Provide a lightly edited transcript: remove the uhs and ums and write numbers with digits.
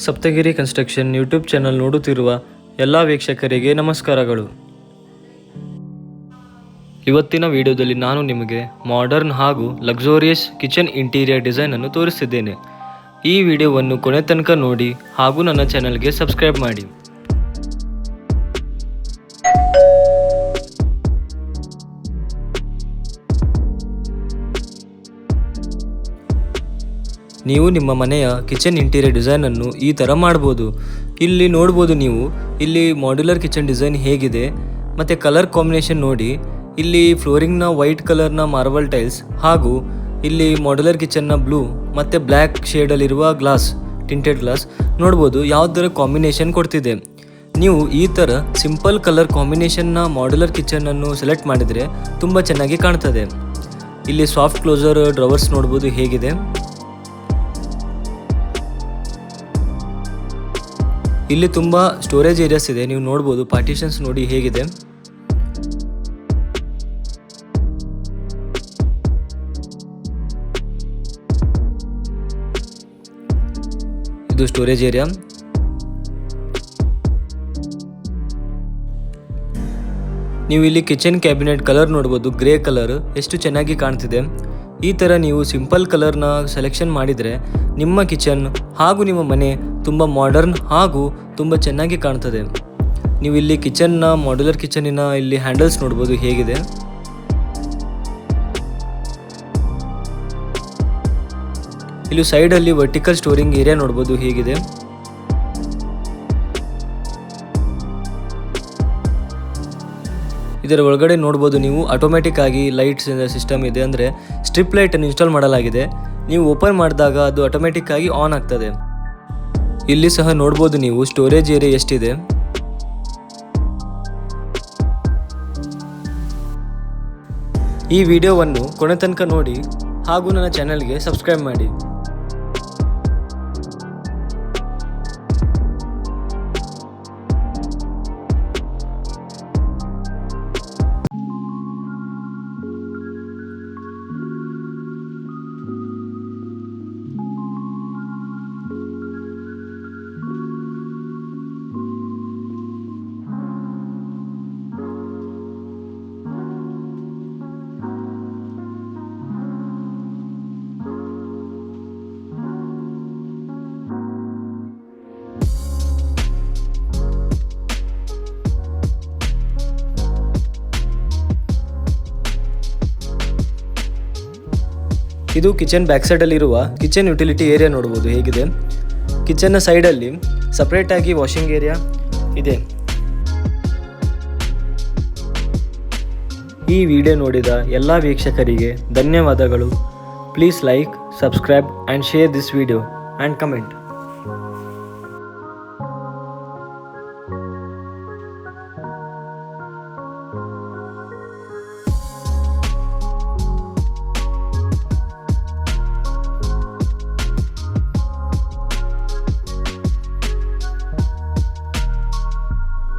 Saptagiri construction YouTube channel ನೋಡುತ್ತಿರುವ ಎಲ್ಲ ವೀಕ್ಷಕರಿಗೆ ನಮಸ್ಕಾರಗಳು. ಇವತ್ತಿನ ವಿಡಿಯೋದಲ್ಲಿ ನಾನು ನಿಮಗೆ ಮಾಡರ್ನ್ ಹಾಗೂ ಲಕ್ಸುರಿಯಸ್ ಕಿಚನ್ ಇಂಟೀರಿಯರ್ ಡಿಸೈನ್ ಅನ್ನು ತೋರಿಸಿದ್ದೇನೆ. ಈ ವಿಡಿಯೋವನ್ನು ಕೊನೆ ತನಕ ನೋಡಿ ಹಾಗೂ ನನ್ನ ಚಾನಲ್ಗೆ ಸಬ್ಸ್ಕ್ರೈಬ್ ಮಾಡಿ. ನೀವು ನಿಮ್ಮ ಮನೆಯ ಕಿಚನ್ ಇಂಟೀರಿಯರ್ ಡಿಸೈನನ್ನು ಈ ಥರ ಮಾಡ್ಬೋದು. ಇಲ್ಲಿ ನೋಡ್ಬೋದು ನೀವು ಇಲ್ಲಿ ಮಾಡ್ಯುಲರ್ ಕಿಚನ್ ಡಿಸೈನ್ ಹೇಗಿದೆ ಮತ್ತು ಕಲರ್ ಕಾಂಬಿನೇಷನ್ ನೋಡಿ. ಇಲ್ಲಿ ಫ್ಲೋರಿಂಗ್ನ ವೈಟ್ ಕಲರ್ನ ಮಾರ್ಬಲ್ ಟೈಲ್ಸ್ ಹಾಗೂ ಇಲ್ಲಿ ಮಾಡ್ಯುಲರ್ ಕಿಚನ್ನ ಬ್ಲೂ ಮತ್ತು ಬ್ಲ್ಯಾಕ್ ಶೇಡಲ್ಲಿರುವ ಗ್ಲಾಸ್ ಟಿಂಟೆಡ್ ಗ್ಲಾಸ್ ನೋಡ್ಬೋದು ಯಾವ ಥರ ಕಾಂಬಿನೇಷನ್ ಕೊಡ್ತಿದೆ. ನೀವು ಈ ಥರ ಸಿಂಪಲ್ ಕಲರ್ ಕಾಂಬಿನೇಷನ್ನ ಮಾಡ್ಯುಲರ್ ಕಿಚನನ್ನು ಸೆಲೆಕ್ಟ್ ಮಾಡಿದರೆ ತುಂಬ ಚೆನ್ನಾಗಿ ಕಾಣ್ತದೆ. ಇಲ್ಲಿ ಸಾಫ್ಟ್ ಕ್ಲೋಸರ್ ಡ್ರವರ್ಸ್ ನೋಡ್ಬೋದು ಹೇಗಿದೆ. ಇಲ್ಲಿ ತುಂಬ ಸ್ಟೋರೇಜ್ ಏರಿಯಾಸ್ ಇದೆ, ನೀವು ನೋಡ್ಬೋದು. ಪಾರ್ಟಿಷನ್ಸ್ ನೋಡಿ ಹೇಗಿದೆ. ಇದು ಸ್ಟೋರೇಜ್ ಏರಿಯಾ. ನೀವು ಇಲ್ಲಿ ಕಿಚನ್ ಕ್ಯಾಬಿನೆಟ್ ಕಲರ್ ನೋಡ್ಬೋದು, ಗ್ರೇ ಕಲರ್ ಎಷ್ಟು ಚೆನ್ನಾಗಿ ಕಾಣ್ತಿದೆ. ಈ ಥರ ನೀವು ಸಿಂಪಲ್ ಕಲರ್ನ ಸೆಲೆಕ್ಷನ್ ಮಾಡಿದರೆ ನಿಮ್ಮ ಕಿಚನ್ ಹಾಗೂ ನಿಮ್ಮ ಮನೆ ತುಂಬ ಮಾಡರ್ನ್ ಹಾಗೂ ತುಂಬ ಚೆನ್ನಾಗಿ ಕಾಣ್ತದೆ. ನೀವು ಇಲ್ಲಿ ಕಿಚನ್ನ ಮಾಡ್ಯುಲರ್ ಕಿಚನಿನ ಇಲ್ಲಿ ಹ್ಯಾಂಡಲ್ಸ್ ನೋಡ್ಬೋದು ಹೇಗಿದೆ. ಇಲ್ಲಿ ಸೈಡಲ್ಲಿ ವರ್ಟಿಕಲ್ ಸ್ಟೋರಿಂಗ್ ಏರಿಯಾ ನೋಡ್ಬೋದು ಹೇಗಿದೆ. ಇದರ ಒಳಗಡೆ ನೋಡ್ಬೋದು ನೀವು ಆಟೋಮ್ಯಾಟಿಕ್ ಆಗಿ ಲೈಟ್ಸ್ ಸಿಸ್ಟಮ್ ಇದೆ, ಅಂದರೆ ಸ್ಟ್ರಿಪ್ ಲೈಟನ್ನು ಇನ್ಸ್ಟಾಲ್ ಮಾಡಲಾಗಿದೆ. ನೀವು ಓಪನ್ ಮಾಡಿದಾಗ ಅದು ಆಟೋಮ್ಯಾಟಿಕ್ ಆಗಿ ಆನ್ ಆಗ್ತದೆ. ಇಲ್ಲಿ ಸಹ ನೋಡ್ಬೋದು ನೀವು ಸ್ಟೋರೇಜ್ ಏರಿಯಾ ಎಷ್ಟಿದೆ. ಈ ವಿಡಿಯೋವನ್ನು ಕೊನೆ ತನಕ ನೋಡಿ ಹಾಗೂ ನನ್ನ ಚಾನೆಲ್ಗೆ ಸಬ್ಸ್ಕ್ರೈಬ್ ಮಾಡಿ. ಇದು ಕಿಚನ್ ಬ್ಯಾಕ್ ಸೈಡಲ್ಲಿರುವ ಕಿಚನ್ ಯುಟಿಲಿಟಿ ಏರಿಯಾ ನೋಡ್ಬೋದು ಹೇಗಿದೆ. ಕಿಚನ್ನ ಸೈಡಲ್ಲಿ ಸಪ್ರೇಟಾಗಿ ವಾಷಿಂಗ್ ಏರಿಯಾ ಇದೆ. ಈ ವಿಡಿಯೋ ನೋಡಿದ ಎಲ್ಲ ವೀಕ್ಷಕರಿಗೆ ಧನ್ಯವಾದಗಳು. Please like, subscribe and share this video and comment.